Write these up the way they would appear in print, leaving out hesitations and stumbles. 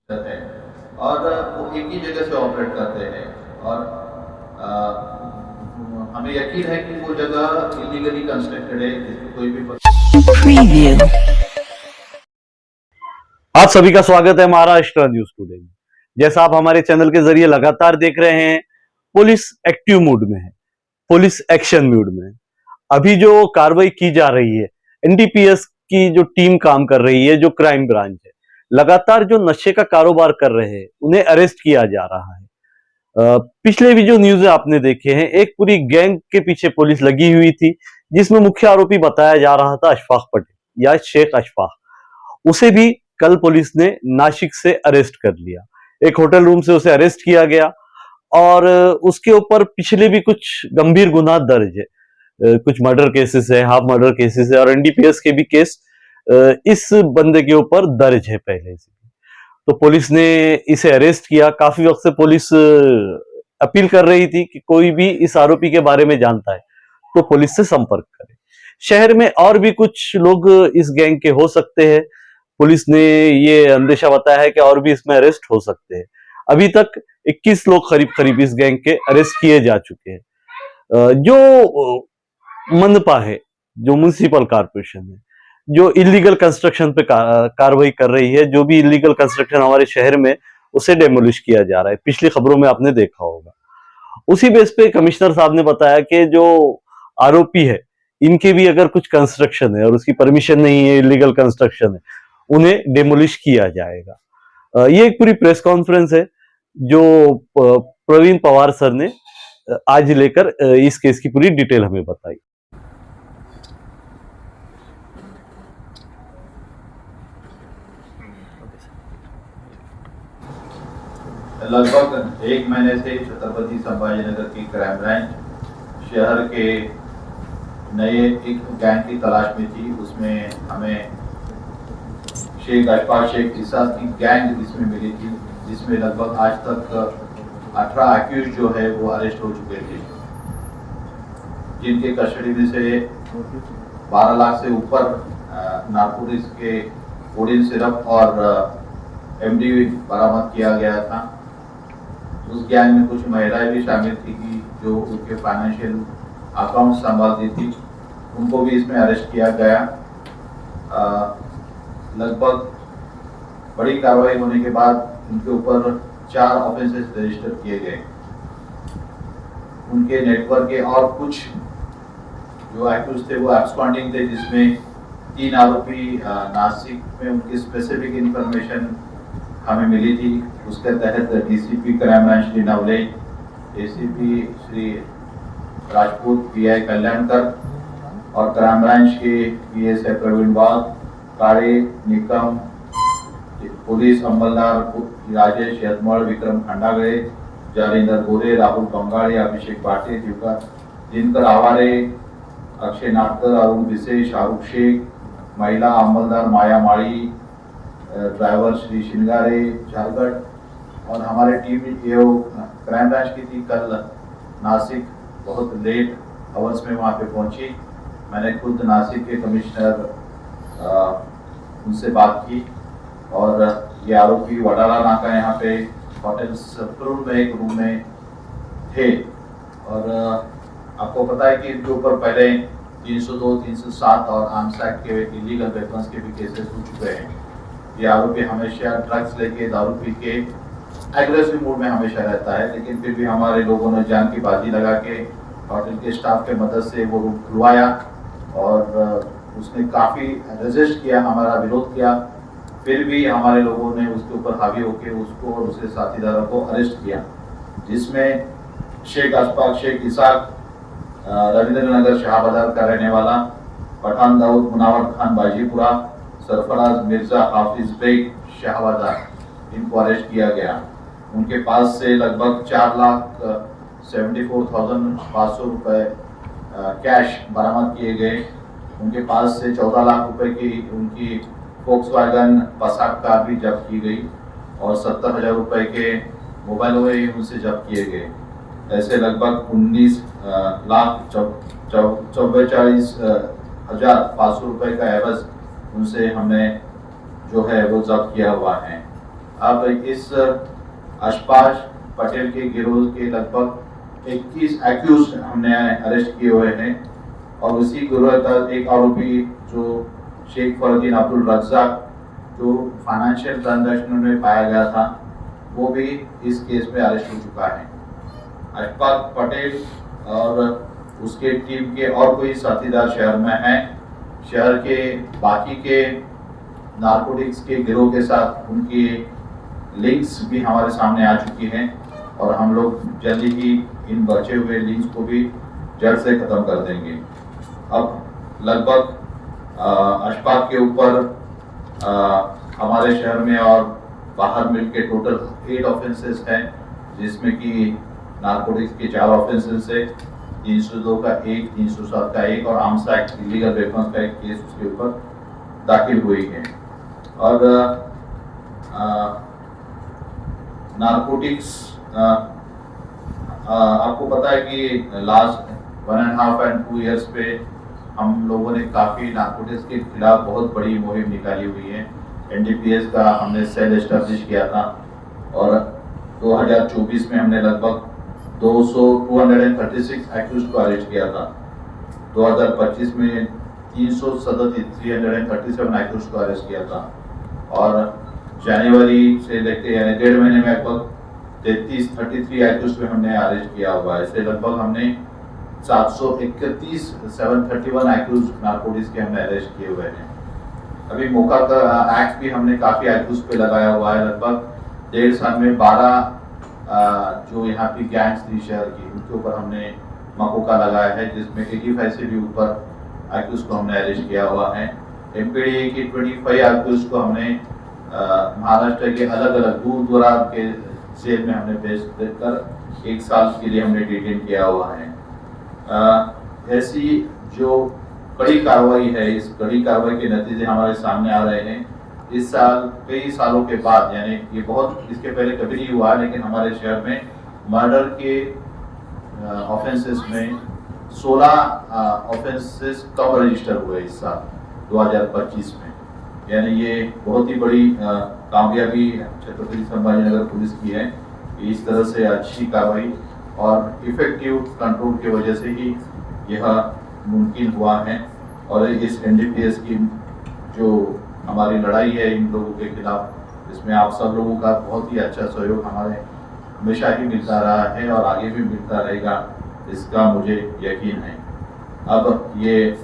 करते हैं और वो एक ही जगह से ऑपरेट करते हैं और हमें यकीन है कि वो जगह इलीगली कंस्ट्रक्टेड है, जिसमें कोई भी प्रीव्यू। आप सभी का स्वागत है महाराष्ट्र न्यूज टुडे में। जैसा आप हमारे चैनल के जरिए लगातार देख रहे हैं, पुलिस एक्टिव मूड में है, पुलिस एक्शन मूड में है। अभी जो कार्रवाई की जा रही है, एनडीपीएस की जो टीम काम कर रही है, जो क्राइम ब्रांच है, लगातार जो नशे का कारोबार कर रहे हैं उन्हें अरेस्ट किया जा रहा है। पिछले भी जो न्यूज आपने देखे हैं, एक पूरी गैंग के पीछे पुलिस लगी हुई थी, जिसमें मुख्य आरोपी बताया जा रहा था अशफाक पटेल या शेख अशफाक। उसे भी कल पुलिस ने नासिक से अरेस्ट कर लिया। एक होटल रूम से उसे अरेस्ट किया गया और उसके ऊपर पिछले भी कुछ गंभीर गुनाह दर्ज है। कुछ मर्डर केसेस है, हाफ मर्डर केसेस है और एनडीपीएस के भी केस इस बंदे के ऊपर दर्ज है पहले से। तो पुलिस ने इसे अरेस्ट किया। काफी वक्त से पुलिस अपील कर रही थी कि कोई भी इस आरोपी के बारे में जानता है तो पुलिस से संपर्क करे। शहर में और भी कुछ लोग इस गैंग के हो सकते हैं। पुलिस ने ये अंदेशा बताया है कि और भी इसमें अरेस्ट हो सकते हैं। अभी तक 21 लोग करीब करीब इस गैंग के अरेस्ट किए जा चुके हैं। जो मनपा है, जो म्युनिसिपल कॉर्पोरेशन है, जो इलीगल कंस्ट्रक्शन पे कार्रवाई कर रही है, जो भी इलीगल कंस्ट्रक्शन हमारे शहर में, उसे डेमोलिश किया जा रहा है। पिछली खबरों में आपने देखा होगा। उसी बेस पे कमिश्नर साहब ने बताया कि जो आरोपी है, इनके भी अगर कुछ कंस्ट्रक्शन है और उसकी परमिशन नहीं है, इलीगल कंस्ट्रक्शन है, उन्हें डेमोलिश किया जाएगा। ये एक पूरी प्रेस कॉन्फ्रेंस है जो प्रवीण पवार सर ने आज लेकर इस केस की पूरी डिटेल हमें बताई। लगभग एक महीने से छत्रपति संभाजीनगर की क्राइम ब्रांच शहर के नए एक गैंग की तलाश में थी। उसमें हमें शेख अशफाक शेख इसाक की गैंग इसमें मिली थी, जिसमें लगभग आज तक 18 एक्यूज जो है वो अरेस्ट हो चुके थे, जिनके कस्टडी में से 12 लाख से ऊपर नारकोटिक्स के कोडीन सिरप और एमडी बरामद किया गया था। उस गैंग में कुछ महिलाएं भी शामिल थी कि जो उनके फाइनेंशियल अकाउंट संभालती थी, उनको भी इसमें अरेस्ट किया गया। लगभग बड़ी कार्रवाई होने के बाद उनके ऊपर 4 ऑफेंसेस रजिस्टर किए गए। उनके नेटवर्क के और कुछ जो एक्यूज थे वो एब्सकॉन्डिंग थे, जिसमें 3 आरोपी नासिक में उनकी स्पेसिफिक इंफॉर्मेशन हमें मिली थी। उसके तहत DCP crime branch Shri Navale, ACP Shri Rajput, pi Kalyankar और क्राइम ब्रांच के पीएसआई प्रवीण बाग, काड़े निकम, पुलिस अमलदार राजेश यतमल, विक्रम खंडागड़े, जालिंदर गोरे, राहुल बंगाड़ी, अभिषेक भाटे, दिनकर आवारे, अक्षय नाटकर, अरुण विशे, शाहरुख शेख, महिला अमलदार माया माड़ी, ड्राइवर श्री शिंगारे झारखंड। और हमारे टीम क्राइम ब्रांच की थी कल नासिक बहुत लेट आवर्स में वहाँ पे पहुंची। मैंने खुद नासिक के कमिश्नर उनसे बात की और ये आरोपी वडाला नाका यहाँ पे होटल सफरूल में एक रूम में थे। और आपको पता है कि इनके ऊपर पहले 302, 307 और आर्म्स एक्ट के इलीगल वेपन्स के भी केसेस हो चुके हैं। ये आरोपी हमेशा ड्रग्स लेके, दारू पी के एग्रेसिव मूड में हमेशा रहता है, लेकिन फिर भी हमारे लोगों ने जान की बाजी लगा के होटल के स्टाफ के मदद से वो रूम खुलवाया और उसने काफ़ी रेजिस्ट किया, हमारा विरोध किया। फिर भी हमारे लोगों ने उसके ऊपर हावी होकर उसको और उसके साथीदारों को अरेस्ट किया, जिसमें शेख अशफाक शेख इसाक रविंद्र नगर शाहबाद का रहने वाला, पठान दाऊद मुनावर खान बाजीपुरा, सरफराज मिर्जा हाफिज बेग शाहबाद, इनको अरेस्ट किया गया। उनके पास से लगभग 4,74,500 रुपए कैश बरामद किए गए। उनके पास से 14 लाख रुपए की उनकी फोक्सवैगन पसाट कार भी जब्त की गई और 70,000 रुपए के मोबाइल वही उनसे जब्त किए गए। ऐसे लगभग 19,44,500 रुपए का एवज उनसे हमने जो है वो जब्त किया हुआ है। अब इस अशफाक पटेल के गिरोह के लगभग 21 एक्यूज हमने अरेस्ट किए हुए हैं और उसी गिरोह का एक आरोपी जो शेख फरदीन अब्दुल रज्जाक जो फाइनेंशियल ट्रांजैक्शन में पाया गया था वो भी इस केस में अरेस्ट हो चुका है। अशफाक पटेल और उसके टीम के और कोई साथीदार शहर में हैं। शहर के बाकी के नारकोटिक्स के गिरोह के साथ उनकी लिंक्स भी हमारे सामने आ चुकी हैं और हम लोग जल्दी ही इन बचे हुए लिंक्स को भी जड़ से खत्म कर देंगे। अब लगभग अशफाक के ऊपर हमारे शहर में और बाहर मिलके टोटल 8 ऑफेंसेस हैं, जिसमें कि नारकोटिक्स के 4 ऑफेंसेस है, 302 का 1, 307 का 1 और आर्म्स एक्ट इलीगल वेपन्स का एक केस उसके ऊपर दाखिल हुई है। और नारकोटिक्स आपको पता है कि लास्ट 1.5 and 2 years पे हम लोगों ने काफ़ी नारकोटिक्स के खिलाफ बहुत बड़ी मुहिम निकाली हुई है। NDPS का हमने सेल एस्टेब्लिश किया था और 2024 में हमने लगभग 236 एक्यूज को अरेस्ट किया था। 2025 में 337 एक्यूज को अरेस्ट किया था और जनवरी से लेकर यानी 1.5 महीने में लगभग 33 एक्यूज में हमने अरेस्ट किया हुआ है। इससे लगभग हमने 731 एक्यूज नारकोटिक्स के हमने अरेस्ट किए हुए हैं। अभी मौका का एक्ट भी हमने काफ़ी एक्यूज पे लगाया हुआ है। लगभग 1.5 साल में 12 जो यहाँ की गैंग्स थी शहर की उनके ऊपर हमने मकोका लगाया है, जिसमें 85 से भी ऊपर एक्यूज को हमने अरेस्ट किया हुआ है। MPDA की 25 एक्यूज को हमने महाराष्ट्र के अलग अलग दूर दराज के जेल में हमने भेज देकर 1 साल के लिए हमने डिटेन किया हुआ है। ऐसी जो कड़ी कार्रवाई है, इस कड़ी कार्रवाई के नतीजे हमारे सामने आ रहे हैं। इस साल कई सालों के बाद, यानी ये बहुत इसके पहले कभी नहीं हुआ, लेकिन हमारे शहर में मर्डर के ऑफेंसेस में 16 ऑफेंसेस कम रजिस्टर हुए इस साल 2025 में। यानी ये बहुत ही बड़ी कामयाबी छत्रपति संभाजीनगर पुलिस की है। इस तरह से अच्छी कार्रवाई और इफेक्टिव कंट्रोल की वजह से ही यह मुमकिन हुआ है और इस NDPS की जो हमारी लड़ाई है इन लोगों के खिलाफ, इसमें आप सब लोगों का बहुत ही अच्छा सहयोग हमारे हमेशा ही मिलता रहा है और आगे भी मिलता रहेगा, इसका मुझे यकीन है। अब ये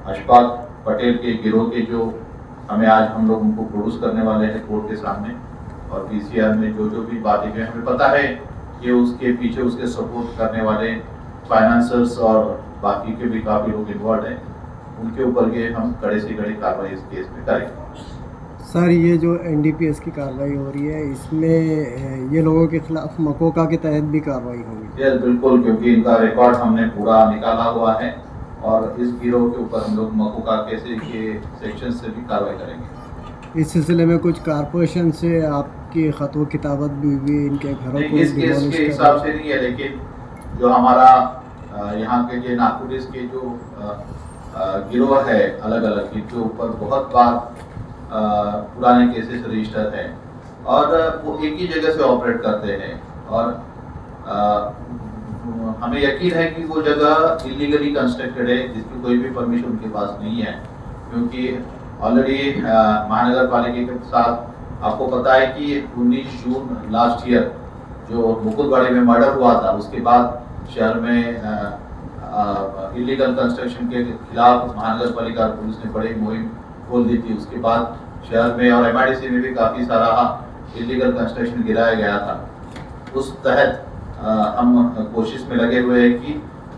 अशफाक पटेल के गिरोह के जो हमें आज हम लोग उनको प्रोड्यूस करने वाले हैं कोर्ट के सामने और PCR में जो जो भी बातें हैं, हमें पता है कि उसके पीछे उसके सपोर्ट करने वाले फाइनेंसर्स और बाकी के भी काफ़ी लोग इन्वॉल्व हैं, उनके ऊपर ये हम कड़े से कड़ी कार्रवाई इस केस में करेंगे। सर, ये जो NDPS की कार्रवाई हो रही है, इसमें ये लोगों के खिलाफ मकोका के तहत भी कार्रवाई होगी? यस, बिल्कुल, क्योंकि इनका रिकॉर्ड हमने पूरा निकाला हुआ है और इस गिरोह के ऊपर हम लोग मकोका के सेक्शन से भी कार्रवाई करेंगे। इस सिलसिले में कुछ कारपोरेशन से आपकी खतवा किताबत भी इनके घरों को इस केस के हिसाब से नहीं है, लेकिन जो हमारा यहाँ के जो नारकोटिक्स के जो गिरोह है अलग अलग के ऊपर बहुत बार पुराने केसेस रजिस्टर हैं और वो एक ही जगह से ऑपरेट करते हैं और हमें यकीन है कि वो जगह इलीगली कंस्ट्रक्टेड है, जिसकी कोई भी परमिशन उनके पास नहीं है, क्योंकि ऑलरेडी महानगर पालिका के साथ आपको पता है कि 19 जून लास्ट ईयर जो मुकुलवाड़ी में मर्डर हुआ था, उसके बाद शहर में इलीगल कंस्ट्रक्शन के खिलाफ महानगर पालिका पुलिस ने बड़ी मुहिम खोल दी थी। उसके बाद शहर में और MIDC में भी काफ़ी सारा इलीगल कंस्ट्रक्शन गिराया गया था। उस तहत हम कोशिश में लगे हुए हैं कि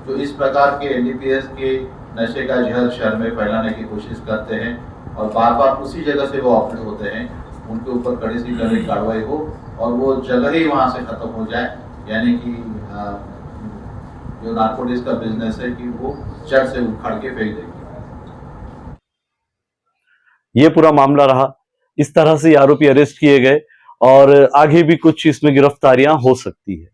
जो इस प्रकार के NDPS के नशे का जहर शहर में फैलाने की कोशिश करते हैं और बार बार उसी जगह से वो ऑपरेट होते हैं, उनके ऊपर कड़ी से कड़ी कार्रवाई हो और वो जगह ही वहाँ से ख़त्म हो जाए, यानी कि जो नारकोटिक्स का बिजनेस है कि वो जड़ से उखाड़ के फेंक देंगे। ये पूरा मामला रहा। इस तरह से आरोपी अरेस्ट किए गए और आगे भी कुछ इसमें गिरफ्तारियां हो सकती है।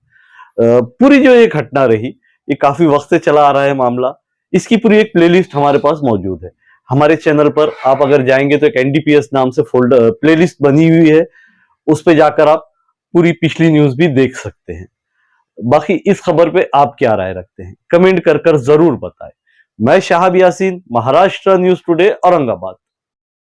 पूरी जो ये घटना रही, ये काफी वक्त से चला आ रहा है मामला। इसकी पूरी एक प्लेलिस्ट हमारे पास मौजूद है हमारे चैनल पर। आप अगर जाएंगे तो एक NDPS नाम से फोल्डर प्लेलिस्ट बनी हुई है, उस पे जाकर आप पूरी पिछली न्यूज भी देख सकते हैं। बाकी इस खबर पे आप क्या राय रखते हैं, कमेंट कर जरूर बताएं। मैं शाहब यासीन, महाराष्ट्र न्यूज टुडे, औरंगाबाद।